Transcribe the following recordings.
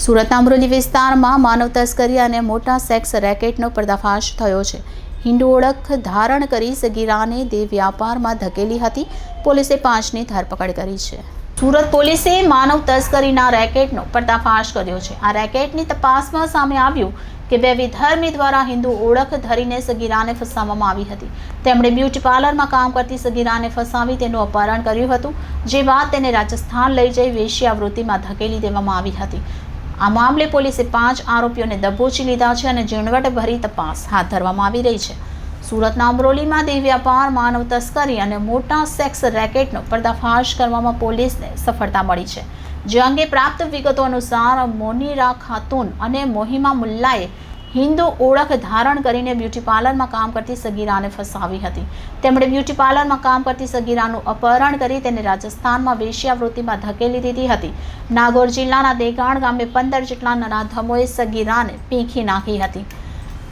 સુરતના અમરોલી વિસ્તારમાં માનવ તસ્કરી અને મોટા સેક્સ રેકેટનો પર્દાફાશ થયો છે। હિન્દુ ઓળખ ધારણ કરી સગીરાને દેહ વ્યાપારમાં ધકેલી હતી। પોલીસે 5ની ધરપકડ કરી છે। સુરત પોલીસે માનવ તસ્કરીના રેકેટનો પર્દાફાશ કર્યો છે। આ રેકેટની તપાસમાં સામે આવ્યું કે બે વિધર્મી દ્વારા હિન્દુ ઓળખ ધરીને સગીરાને ફસાવવામાં આવી હતી। તેમણે બ્યુટી પાર્લરમાં કામ કરતી સગીરાને ફસાવી તેનું અપહરણ કર્યું હતું, જે બાદ તેને રાજસ્થાન લઈ જઈ વેશ્યાવૃત્તિમાં ધકેલી દેવામાં આવી હતી। આ મામલે પોલીસે 5 આરોપીઓને દબોચી લીધા છે અને ઝીણવટભરી તપાસ હાથ ધરવામાં આવી રહી છે। સુરતના અમરોલીમાં દેહ વ્યાપાર, માનવ તસ્કરી અને મોટા સેક્સ રેકેટનો પર્દાફાશ કરવામાં પોલીસને સફળતા મળી છે। જે અંગે પ્રાપ્ત વિગતો અનુસાર મોનીરા ખાતુન અને મોહિમા મુલ્લાએ હિન્દુ ઓળખ ધારણ કરીને બ્યુટી પાર્લરમાં કામ કરતી સગીરાને ફસાવી હતી। તેમણે બ્યુટી પાર્લરમાં કામ કરતી સગીરાનું અપહરણ કરી તેને રાજસ્થાનમાં વેશ્યાવૃત્તિમાં ધકેલી દીધી હતી। નાગોર જિલ્લાના દેગાણ ગામે 15 જેટલા નરાધમોએ સગીરાને પીંખી નાખી હતી।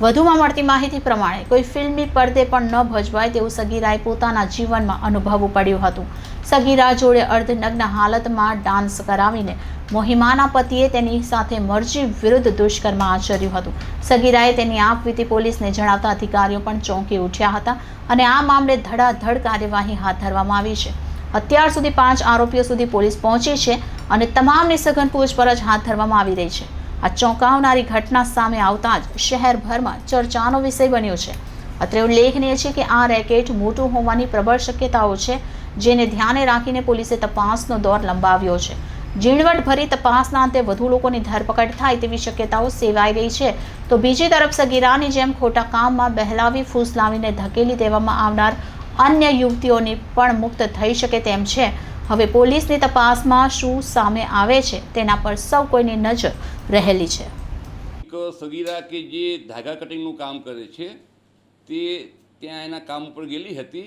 વધુમાં મળતી માહિતી પ્રમાણે કોઈ ફિલ્મી પડદે પણ ન ભજવાય તેવું સગીરાએ પોતાના જીવનમાં અનુભવવું પડ્યું હતું। સગીરા જોડે અર્ધનગ્ન હાલતમાં ડાન્સ કરાવીને મોહિમાના પતિએ તેની સાથે મરજી વિરુદ્ધ દુષ્કર્મ આચર્યું હતું। સગીરાએ તેની આપવીતી પોલીસને જણાવતા અધિકારીઓ પણ ચોંકી ઉઠ્યા હતા અને આ મામલે ધડાધડ કાર્યવાહી હાથ ધરવામાં આવી છે। અત્યાર સુધી 5 આરોપીઓ સુધી પોલીસ પહોંચી છે અને તમામની સઘન પૂછપરછ હાથ ધરવામાં આવી રહી છે। આ ચોંકાવનારી ઘટના સામે આવતા જ શહેરભરમાં ચર્ચાનો વિષય બન્યો છે। અત્રે ઉલ્લેખનીય છે કે આ રેકેટ મોટું હોવાની પ્રબળ શક્યતાઓ છે, જેને ધ્યાને રાખીને પોલીસે તપાસનો દોર લંબાવ્યો છે। ઝીણવટભરી તપાસના અંતે વધુ લોકોની ધરપકડ થાય તેવી શક્યતાઓ સેવાઈ રહી છે, તો બીજી તરફ સગીરાની જેમ ખોટા કામમાં બહેલાવી ફૂસલાવીને ધકેલી દેવામાં આવનાર અન્ય યુવતીઓની પણ મુક્ત થઈ શકે તેમ છે। હવે પોલીસની તપાસમાં શું સામે આવે છે તેના પર સૌ કોઈની નજર રહેલી છે। એક સગીરા કે જે ધાગા કટિંગનું કામ કરે છે તે ત્યાં એના કામ ઉપર ગયેલી હતી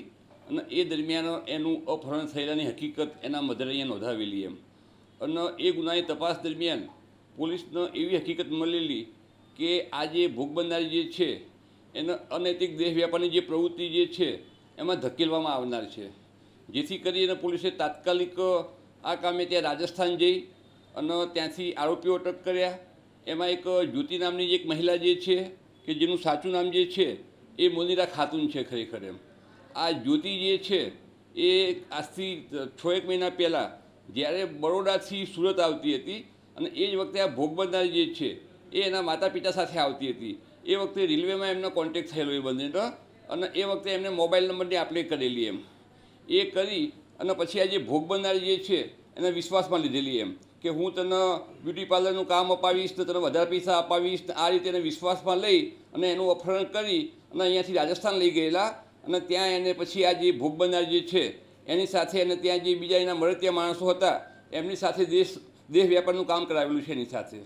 અને એ દરમિયાન એનું અપહરણ થયેલાની હકીકત એના મધરે અહીંયા નોંધાવેલી અને એ ગુનાની તપાસ દરમિયાન પોલીસને એવી હકીકત મળેલી કે આ જે ભોગ બનનાર જે છે એને અનૈતિક દેહ વ્યાપારની જે પ્રવૃત્તિ જે છે એમાં ધકેલવામાં આવનાર છે, જેથી કરીને પોલીસે તાત્કાલિક આ કામે ત્યાં રાજસ્થાન જઈ અને ત્યાંથી આરોપીઓ અટક કર્યા। એમાં એક જ્યોતિ નામની એક મહિલા જે છે કે જેનું સાચું નામ જે છે એ મોનીરા ખાતુન છે। ખરેખર આ જ્યોતિ જે છે એ આજથી 6-1 મહિના પહેલાં જ્યારે બરોડાથી સુરત આવતી હતી અને એ જ વખતે આ ભોગ બનનાર જે છે એ એના માતા પિતા સાથે આવતી હતી। એ વખતે રેલવેમાં એમનો કોન્ટેક્ટ થયેલો એ બંનેનો અને એ વખતે એમને મોબાઈલ નંબરની આપ-લે કરેલી એ કરી અને પછી આ જે ભોગ બનનાર જે છે એને વિશ્વાસમાં લીધેલી કે હું તને બ્યુટી પાર્લરનું કામ અપાવીશ ને તને વધારે પૈસા અપાવીશ ને આ રીતે એને વિશ્વાસમાં લઈ અને એનું અપહરણ કરી અને અહીંયાથી રાજસ્થાન લઈ ગયેલા અને ત્યાં એને પછી આ જે ભોગ બનનાર જે છે એની સાથે અને ત્યાં જે બીજા એના મળતિયા માણસો હતા એમની સાથે દેહ વ્યાપારનું કામ કરાવેલું છે એની સાથે।